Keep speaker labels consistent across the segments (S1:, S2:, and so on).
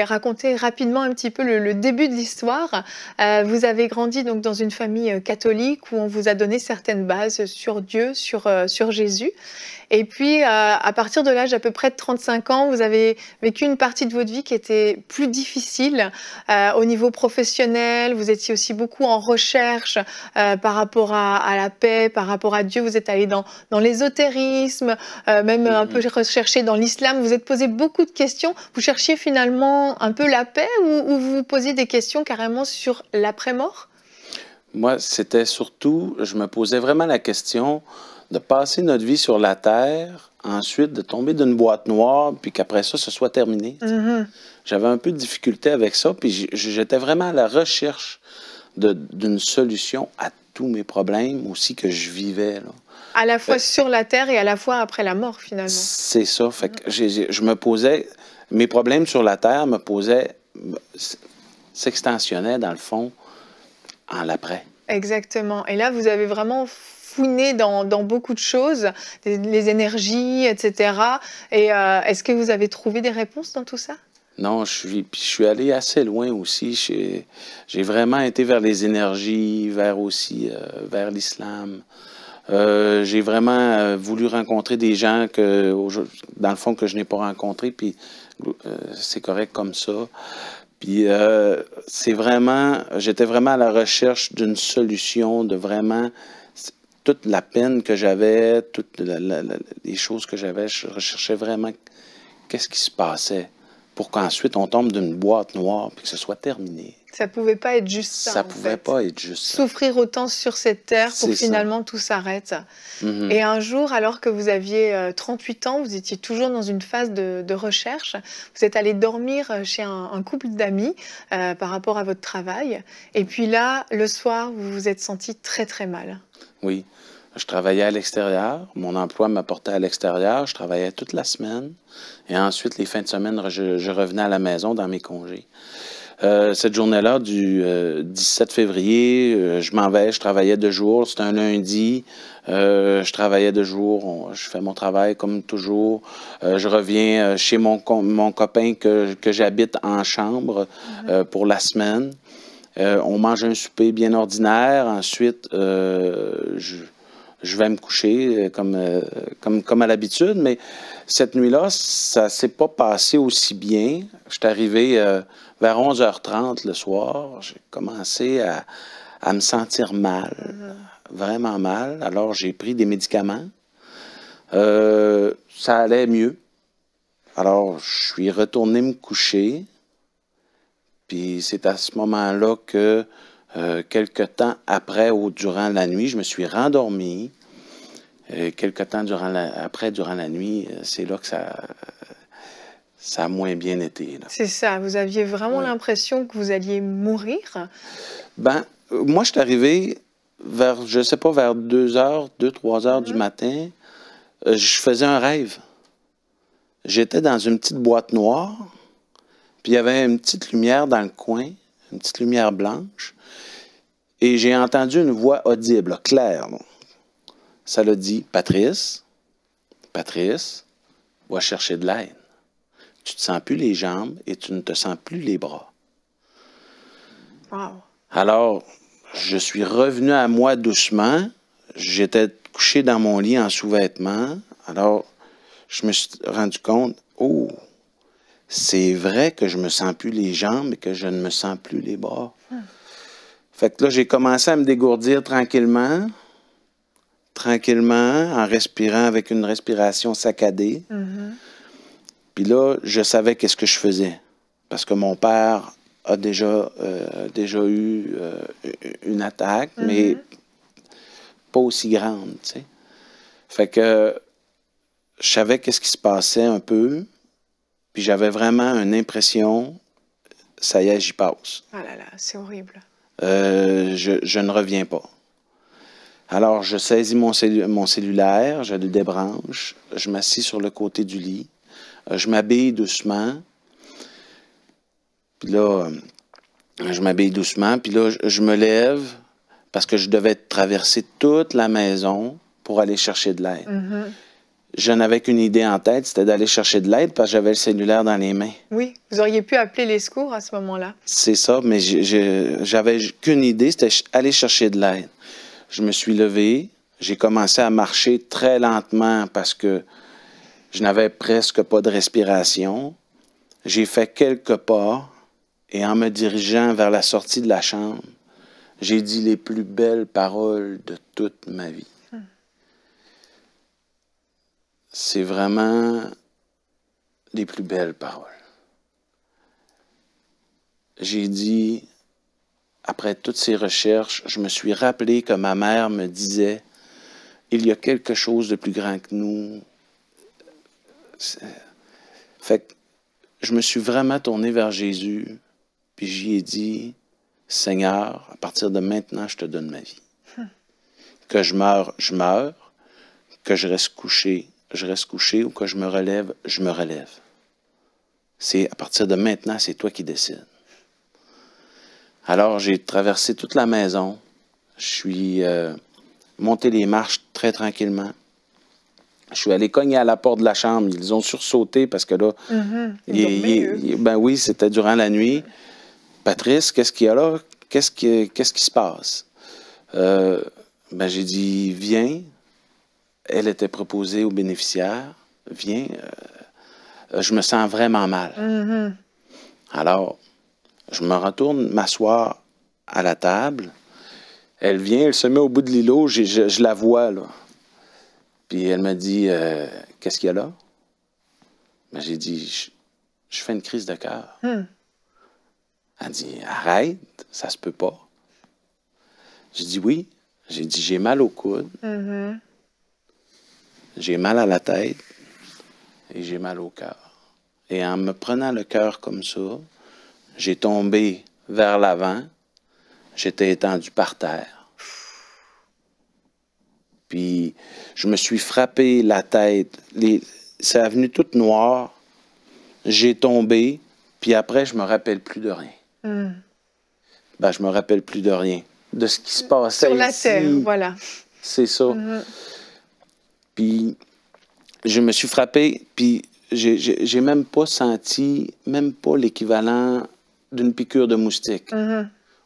S1: Raconter rapidement un petit peu le début de l'histoire. Vous avez grandi donc dans une famille catholique où on vous a donné certaines bases sur Dieu, sur Jésus. Et puis, à partir de l'âge à peu près de 35 ans, vous avez vécu une partie de votre vie qui était plus difficile au niveau professionnel. Vous étiez aussi beaucoup en recherche par rapport à la paix, par rapport à Dieu. Vous êtes allé dans l'ésotérisme, même un peu recherché dans l'islam. Vous êtes posé beaucoup de questions. Vous cherchiez finalement un peu la paix ou vous vous posiez des questions carrément sur l'après-mort?
S2: Moi, c'était surtout, je me posais vraiment la question de passer notre vie sur la Terre, ensuite de tomber d'une boîte noire, puis qu'après ça, ce soit terminé. J'avais un peu de difficulté avec ça, puis j'étais vraiment à la recherche d'une solution à tous mes problèmes aussi que je vivais, là.
S1: À la fois sur la terre et à la fois après la mort, finalement.
S2: C'est ça. Fait que je me posais, mes problèmes sur la Terre s'extensionnaient, dans le fond, en l'après.
S1: Exactement. Et là, vous avez vraiment fouiné dans beaucoup de choses, les énergies, etc. Et est-ce que vous avez trouvé des réponses dans tout ça?
S2: Non, je suis allé assez loin aussi. J'ai vraiment été vers les énergies, vers l'islam. J'ai vraiment voulu rencontrer des gens dans le fond, que je n'ai pas rencontrés, puis c'est correct comme ça. Puis j'étais vraiment à la recherche d'une solution, de vraiment toute la peine que j'avais, toutes les choses que j'avais, je recherchais vraiment qu'est-ce qui se passait pour qu'ensuite on tombe d'une boîte noire puis que ce soit terminé.
S1: Ça pouvait pas être juste ça.
S2: Ça pouvait pas être juste ça.
S1: Souffrir autant sur cette terre pour que finalement tout s'arrête. Et un jour, alors que vous aviez 38 ans, vous étiez toujours dans une phase de recherche, vous êtes allé dormir chez un couple d'amis par rapport à votre travail. Et puis là, le soir, vous vous êtes senti très très mal.
S2: Oui. Je travaillais à l'extérieur. Mon emploi m'apportait à l'extérieur. Je travaillais toute la semaine. Et ensuite, les fins de semaine, je revenais à la maison dans mes congés. Cette journée-là, du 17 février, je m'en vais, je travaillais de jour. C'était un lundi. Je travaillais de jour. Je fais mon travail comme toujours. Je reviens chez mon copain que j'habite en chambre pour la semaine. On mange un souper bien ordinaire. Ensuite, je vais me coucher comme à l'habitude, mais cette nuit-là, ça ne s'est pas passé aussi bien. Je suis arrivé vers 11h30 le soir. J'ai commencé à me sentir mal, vraiment mal. Alors, j'ai pris des médicaments. Ça allait mieux. Alors, je suis retourné me coucher. Puis c'est à ce moment-là que quelque temps après ou durant la nuit, je me suis rendormi. Quelque temps durant la nuit, c'est là que ça a moins bien été.
S1: C'est ça, vous aviez vraiment l'impression que vous alliez mourir?
S2: Ben, moi, je suis arrivé vers, je sais pas, vers 2h, 3h du matin. Je faisais un rêve. J'étais dans une petite boîte noire, puis il y avait une petite lumière dans le coin, une petite lumière blanche. Et j'ai entendu une voix audible, claire. Là. Ça l'a dit, Patrice, va chercher de l'aide. Tu ne te sens plus les jambes et tu ne te sens plus les bras.
S1: Wow.
S2: Alors, je suis revenu à moi doucement. J'étais couché dans mon lit en sous-vêtements. Alors, je me suis rendu compte, oh, c'est vrai que je ne me sens plus les jambes et que je ne me sens plus les bras. Fait que là, j'ai commencé à me dégourdir tranquillement, en respirant avec une respiration saccadée. Puis là, je savais qu'est-ce que je faisais. Parce que mon père a déjà eu une attaque, mais pas aussi grande, tu sais. Fait que je savais qu'est-ce qui se passait un peu, puis j'avais vraiment une impression, ça y est, j'y passe.
S1: Ah là là, c'est horrible.
S2: Je ne reviens pas. Alors, je saisis mon cellulaire, je le débranche, je m'assis sur le côté du lit, je m'habille doucement, puis là, je me lève parce que je devais traverser toute la maison pour aller chercher de l'aide. je n'avais qu'une idée en tête, c'était d'aller chercher de l'aide parce que j'avais le cellulaire dans les mains.
S1: Oui, vous auriez pu appeler les secours à ce moment-là.
S2: C'est ça, mais j'avais qu'une idée, c'était aller chercher de l'aide. Je me suis levé, j'ai commencé à marcher très lentement parce que je n'avais presque pas de respiration. J'ai fait quelques pas et en me dirigeant vers la sortie de la chambre, j'ai dit les plus belles paroles de toute ma vie. C'est vraiment les plus belles paroles. J'ai dit, après toutes ces recherches, je me suis rappelé que ma mère me disait, il y a quelque chose de plus grand que nous. Fait que je me suis vraiment tourné vers Jésus, puis j'y ai dit, Seigneur, à partir de maintenant, je te donne ma vie. Que je meurs, que je reste couché, ou que je me relève, je me relève. C'est à partir de maintenant, c'est toi qui décides. Alors, j'ai traversé toute la maison. Je suis monté les marches très tranquillement. Je suis allé cogner à la porte de la chambre. Ils ont sursauté parce que là, ben oui, c'était durant la nuit. Patrice, qu'est-ce qu'il y a là? Qu'est-ce qui se passe? Ben, j'ai dit, viens. Elle était proposée aux bénéficiaires. Viens. Je me sens vraiment mal. Alors, je me retourne m'asseoir à la table. Elle vient, elle se met au bout de l'îlot. Je la vois, là. Puis elle m'a dit, qu'est-ce qu'il y a là? Ben, j'ai dit, je fais une crise de cœur. Elle dit, arrête, ça se peut pas. J'ai dit oui. J'ai dit, j'ai mal au coude. J'ai mal à la tête. Et j'ai mal au cœur. Et en me prenant le cœur comme ça, j'ai tombé vers l'avant. J'étais étendu par terre. Puis, je me suis frappé la tête. Ça est venu toute noire. J'ai tombé. Puis après, je me rappelle plus de rien. Ben, je me rappelle plus de rien. De ce qui se passait
S1: sur la
S2: ici.
S1: terre, voilà.
S2: C'est ça. Puis, je me suis frappé. Puis, j'ai même pas senti, même pas l'équivalent d'une piqûre de moustique.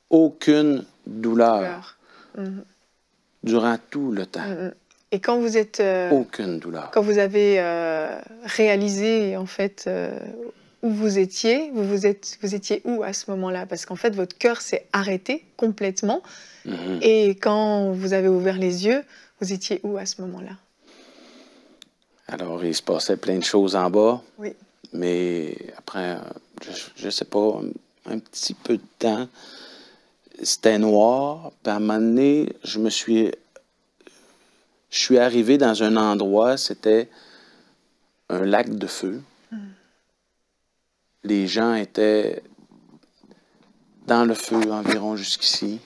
S2: Aucune douleur. Durant tout le temps.
S1: Et quand vous êtes...
S2: Aucune douleur.
S1: Quand vous avez réalisé, en fait, où vous étiez, vous étiez où à ce moment-là? Parce qu'en fait, votre cœur s'est arrêté complètement. Et quand vous avez ouvert les yeux, vous étiez où à ce moment-là?
S2: Alors, il se passait plein de choses en bas.
S1: Oui.
S2: Mais après, je ne sais pas, un petit peu de temps, c'était noir. Puis à un moment donné, je suis arrivé dans un endroit, c'était un lac de feu. Les gens étaient dans le feu environ jusqu'ici.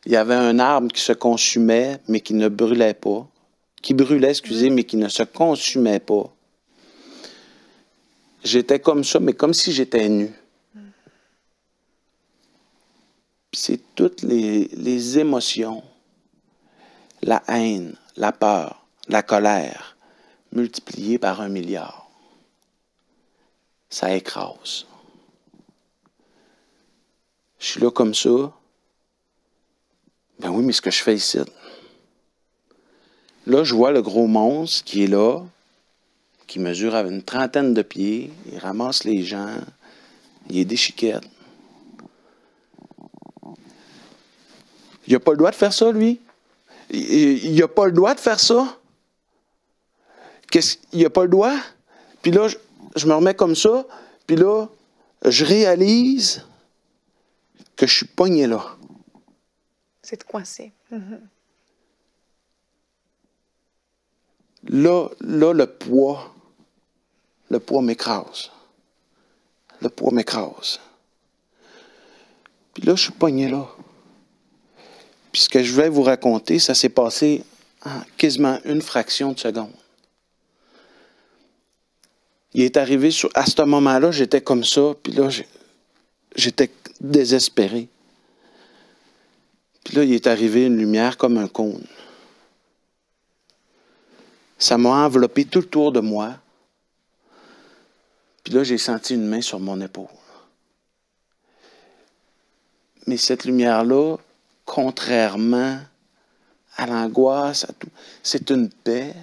S2: Il y avait un arbre qui se consumait, mais qui ne brûlait pas. Qui brûlait, excusez, mais qui ne se consumait pas. J'étais comme ça, mais comme si j'étais nu. Puis c'est toutes les émotions, la haine, la peur, la colère, multipliées par 1 milliard. Ça écrase. Je suis là comme ça. Ben oui, mais ce que je fais ici. Là, je vois le gros monstre qui est là, qui mesure une 30aine de pieds. Il ramasse les gens. Il est déchiquette. Il n'a pas le droit de faire ça, lui. Il n'a pas le droit de faire ça. Il n'a pas le droit. Puis là, je me remets comme ça. Puis là, je réalise que je suis pogné là.
S1: Vous êtes coincé.
S2: Là, le poids m'écrase. Le poids m'écrase. Puis là, je suis pogné là. Puis ce que je vais vous raconter, ça s'est passé en quasiment une fraction de seconde. Il est arrivé, à ce moment-là, j'étais comme ça, puis là, j'étais désespéré. Puis là, il est arrivé une lumière comme un cône. Ça m'a enveloppé tout le tour de moi. Puis là, j'ai senti une main sur mon épaule. Mais cette lumière-là, contrairement à l'angoisse, à tout, c'est une paix.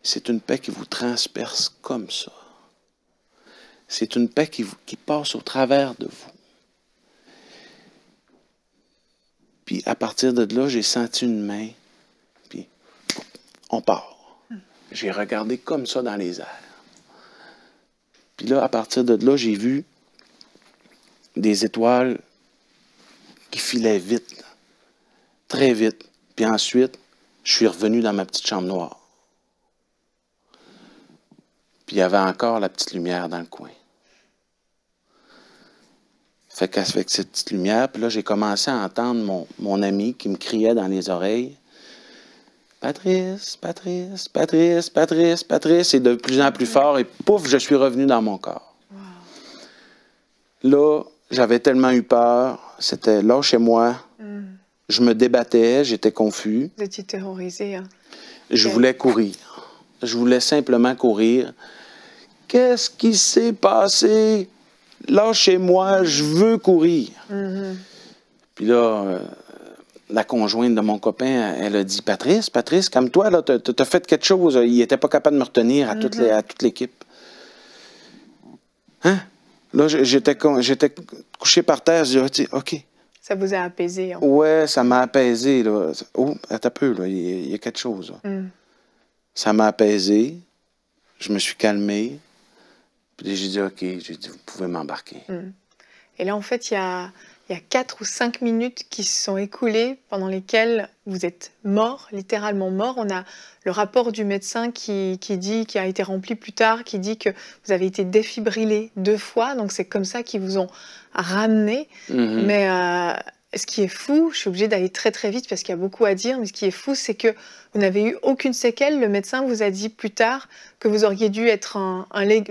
S2: C'est une paix qui vous transperce comme ça. C'est une paix qui passe au travers de vous. Puis à partir de là, j'ai senti une main, puis on part. J'ai regardé comme ça dans les airs. Puis là, à partir de là, j'ai vu des étoiles qui filaient vite, là, très vite. Puis ensuite, je suis revenu dans ma petite chambre noire. Puis il y avait encore la petite lumière dans le coin. Fait qu'avec cette petite lumière, puis là, j'ai commencé à entendre mon ami qui me criait dans les oreilles. Patrice, Patrice, Patrice, Patrice, Patrice, et de plus en plus fort, et pouf, je suis revenu dans mon corps. Wow. Là, j'avais tellement eu peur, c'était là chez moi, je me débattais, j'étais confus.
S1: Vous étiez terrorisé. Hein?
S2: Je voulais courir. Je voulais simplement courir. Qu'est-ce qui s'est passé? Là, chez moi, je veux courir. Puis là, la conjointe de mon copain, elle a dit, Patrice, calme-toi, là, t'as fait quelque chose. Il n'était pas capable de me retenir à toute l'équipe. Hein? Là, j'étais couché par terre, je dis, OK.
S1: Ça vous a apaisé. Hein?
S2: Ouais, ça m'a apaisé, là. Oh, attends un peu, là, il y a quelque chose. Ça m'a apaisé. Je me suis calmé. Puis j'ai dit, OK, j'ai dit, vous pouvez m'embarquer.
S1: Et là, en fait, il y a 4 ou 5 minutes qui se sont écoulées pendant lesquelles vous êtes mort, littéralement mort. On a le rapport du médecin qui a été rempli plus tard, qui dit que vous avez été défibrillé 2 fois. Donc, c'est comme ça qu'ils vous ont ramené. Mais ce qui est fou, je suis obligée d'aller très très vite parce qu'il y a beaucoup à dire, mais ce qui est fou, c'est que vous n'avez eu aucune séquelle. Le médecin vous a dit plus tard que vous auriez dû être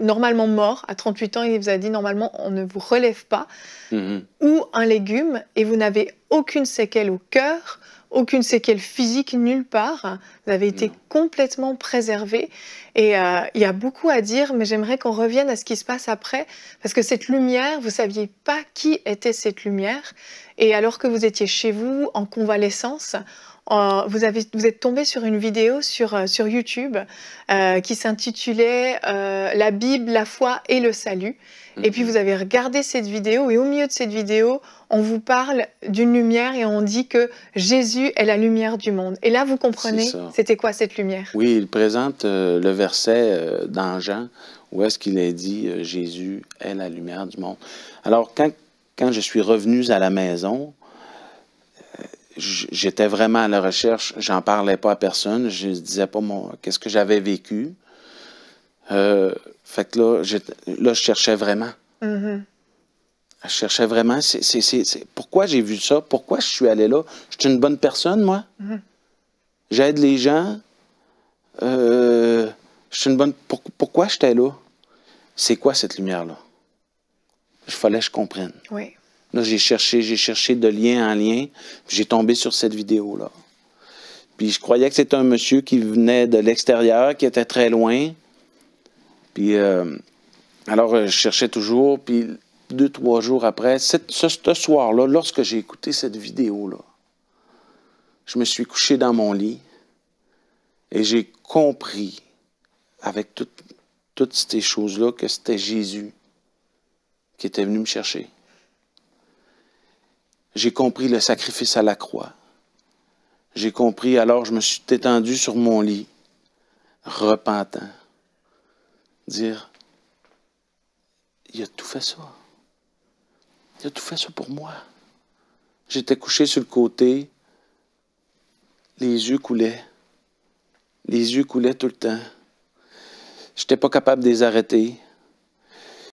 S1: normalement mort. À 38 ans, il vous a dit normalement on ne vous relève pas. Ou un légume, et vous n'avez aucune séquelle au cœur, aucune séquelle physique nulle part. Vous avez été complètement préservé. Et il y a beaucoup à dire, mais j'aimerais qu'on revienne à ce qui se passe après, parce que cette lumière, vous ne saviez pas qui était cette lumière. Et alors que vous étiez chez vous, en convalescence, vous êtes tombé sur une vidéo sur YouTube qui s'intitulait « La Bible, la foi et le salut ». Et puis vous avez regardé cette vidéo, et au milieu de cette vidéo, on vous parle d'une lumière et on dit que Jésus est la lumière du monde. Et là, vous comprenez, c'était quoi cette lumière?
S2: Oui, il présente le verset dans Jean où est-ce qu'il est dit « Jésus est la lumière du monde ». Alors, quand je suis revenu à la maison, j'étais vraiment à la recherche, j'en parlais pas à personne, je ne disais pas qu'est-ce que j'avais vécu. Fait que là, je cherchais vraiment. Je cherchais vraiment. Pourquoi j'ai vu ça? Pourquoi je suis allé là? Je suis une bonne personne, moi. J'aide les gens. Je suis une bonne... Pourquoi j'étais là? C'est quoi cette lumière-là? Il fallait que je comprenne.
S1: Oui.
S2: Là, j'ai cherché de lien en lien. J'ai tombé sur cette vidéo-là. Puis je croyais que c'était un monsieur qui venait de l'extérieur, qui était très loin. Puis, alors, je cherchais toujours. Puis, 2-3 jours après, ce soir-là, lorsque j'ai écouté cette vidéo-là, je me suis couché dans mon lit et j'ai compris, avec toutes ces choses-là, que c'était Jésus qui était venu me chercher. J'ai compris le sacrifice à la croix. J'ai compris, alors je me suis étendu sur mon lit, repentant. Dire, il a tout fait ça. Il a tout fait ça pour moi. J'étais couché sur le côté, les yeux coulaient. Les yeux coulaient tout le temps. Je n'étais pas capable de les arrêter.